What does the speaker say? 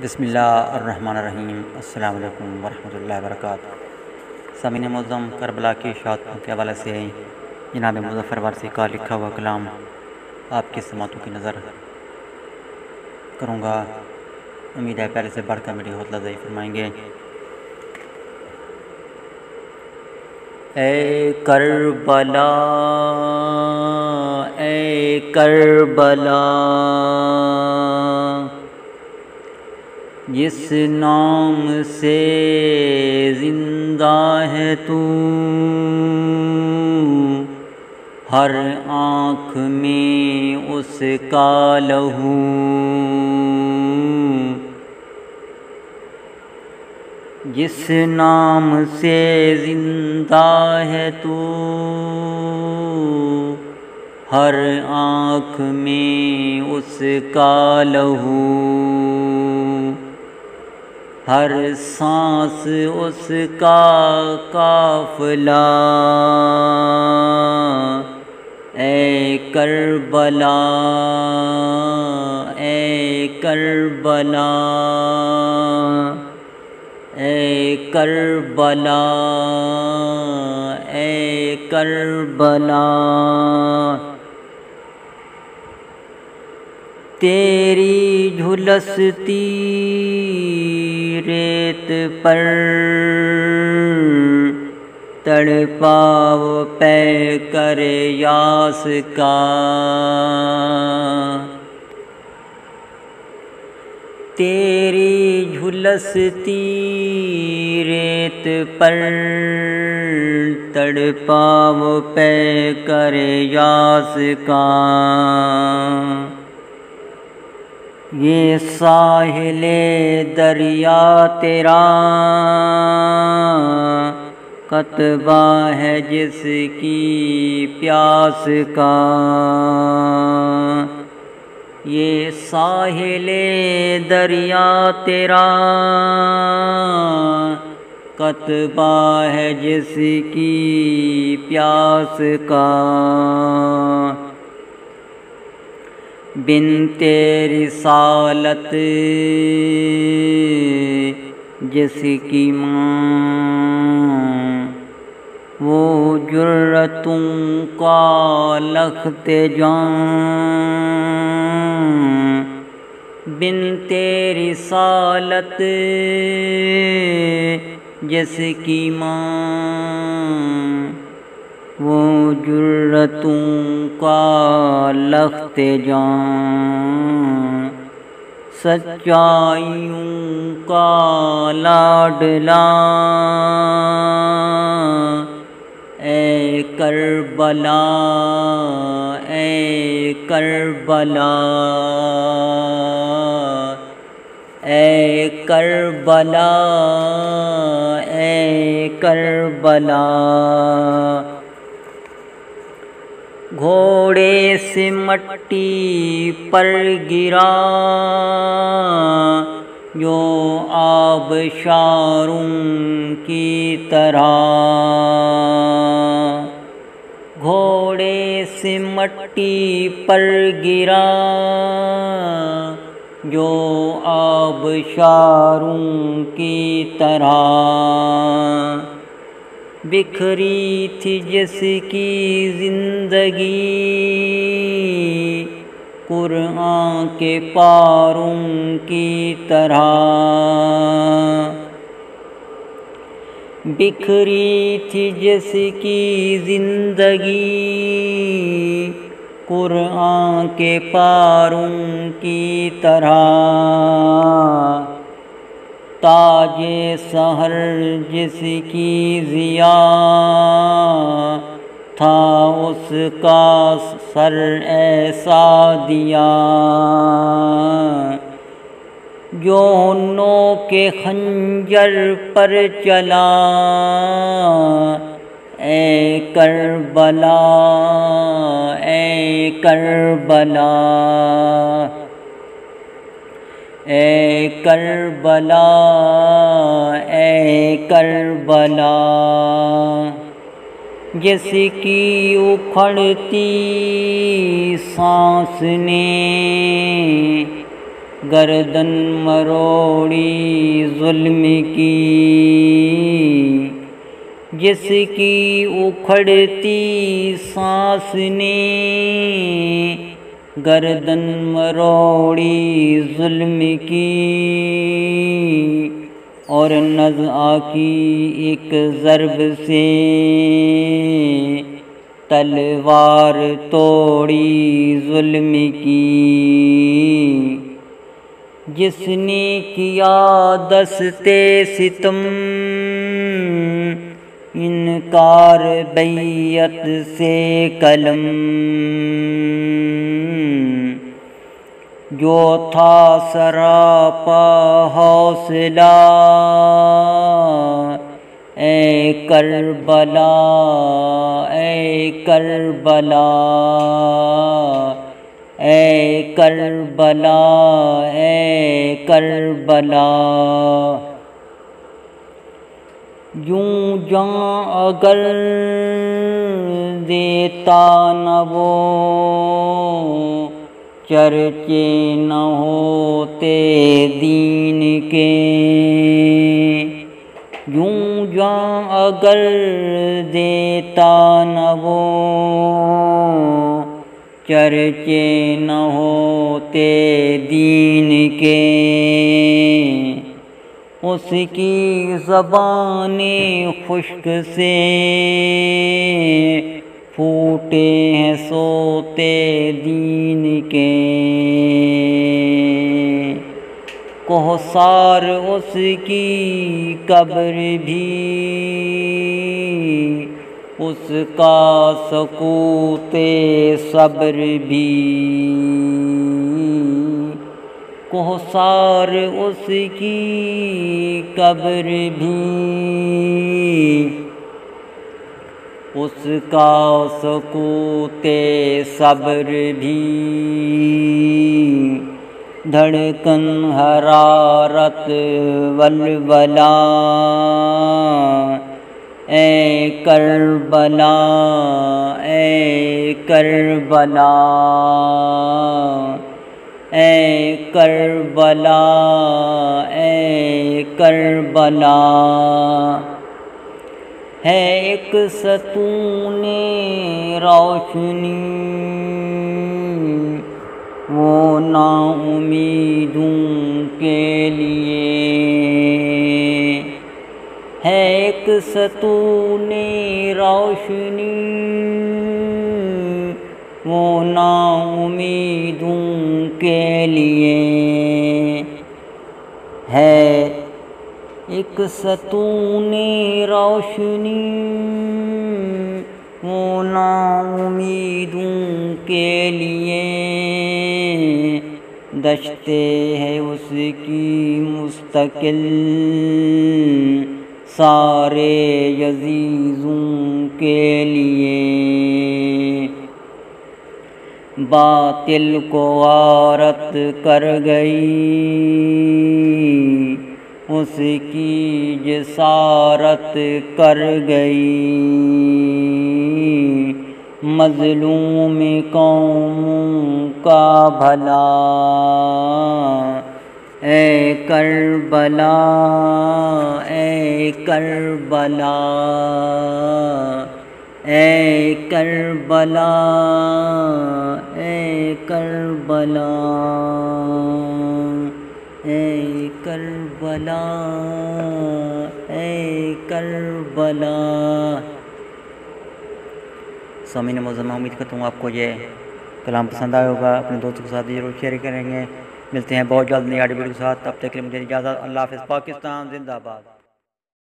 بسم اللہ الرحمن الرحیم۔ السلام علیکم ورحمۃ اللہ وبرکاتہ۔ سامعین معظم، کربلا کی شہادتوں کے حوالے سے جناب مظفر وارثی کا لکھا ہوا کلام آپ کی سماعتوں کی نظر کروں گا۔ امید ہے پہلے سے بڑھ کر میری حوصلہ افزائی فرمائیں گے۔ اے کربلا، اے کربلا، جس نام سے زندہ ہے تو، ہر آنکھ میں اس کا لہو، جس نام سے زندہ ہے تو، ہر آنکھ میں اس کا لہو، ہر سانس اس کا قافلہ۔ اے کربلا، اے کربلا، اے کربلا، اے کربلا، تیری جھلستی ریت پر تڑپا وہ پیکر یاس کا، تیری جھلستی ریت پر تڑپا وہ پیکر یاس کا، یہ ساحل دریا تیرا کتبہ ہے جس کی پیاس کا، یہ ساحل دریا تیرا کتبہ ہے جس کی پیاس کا، بنت رسالت جس کی ماں، وہ جرتوں کا لخت جاں، بنت رسالت جس کی ماں، وہ جرتوں کا لخت جاں، سچائیوں کا لاڈلا۔ اے کربلا، اے کربلا، اے کربلا، اے کربلا، گھوڑے سے مٹی پر گرا جو آبشاروں کی طرح، گھوڑے سے مٹی پر گرا جو آبشاروں کی طرح، بکھری تھی جس کی زندگی قرآن کے پاروں کی طرح، بکھری تھی جس کی زندگی قرآن کے پاروں کی طرح، تاج سحر جس کی ضیا تھا اس کا سر ایسا دیا، جو نوک خنجر پر چلا۔ اے کربلا، اے کربلا، اے کربلا، اے کربلا، جس کی اکھڑتی سانس نے گردن مروڑی ظلم کی، جس کی اکھڑتی سانس نے گردن مروڑی ظلم کی، اور نزعہ کی ایک ضرب سے تلوار توڑی ظلم کی، جس نے کیا دستے ستم انکار بیعت سے قلم، جو تھا سراپا حوصلہ اے کربلا، اے کربلا، اے کربلا، اے کربلا، یوں جاں اگر دیتا نہ وہ، چرچے نہ ہوتے دین کے، یوں جاں اگر دیتا نہ وہ، چرچے نہ ہوتے دین کے، اس کی زبان خشک سے پھوٹے ہیں سوتے دین کے، کوثر اس کی قبر بھی، اس کا سکوت صبر بھی، کوثر اس کی قبر بھی، اس کا سکوت صبر بھی، دھڑکن حرارت ولولہ اے کربلا، اے کربلا، اے کربلا، اے کربلا، ہے ایک ستون روشنی وہ نا امیدوں کے لیے، ہے ایک ستون روشنی وہ نا امیدوں کے لیے، ہے ایک ستون روشنی وہ نا امیدوں کے لیے، دشتے ہے اس کی مستقل سارے عزیزوں کے لیے، باطل کو غارت کر گئی اس کی جسارت کر گئی، مظلوم قوموں کا بھلا اے کربلا، اے کربلا، اے کربلا، اے کربلا، اے کربلا، اے کربلا۔ سامعین معظم، امید کرتا ہوں آپ کو یہ کلام پسند آیا ہوگا، اپنے دوستوں کے ساتھ ضرور شیئر کریں گے۔ ملتے ہیں بہت جلد نئی ویڈیو کے ساتھ، تب تک کے لیے مجھے اجازت، اللہ حافظ، پاکستان زندہ باد۔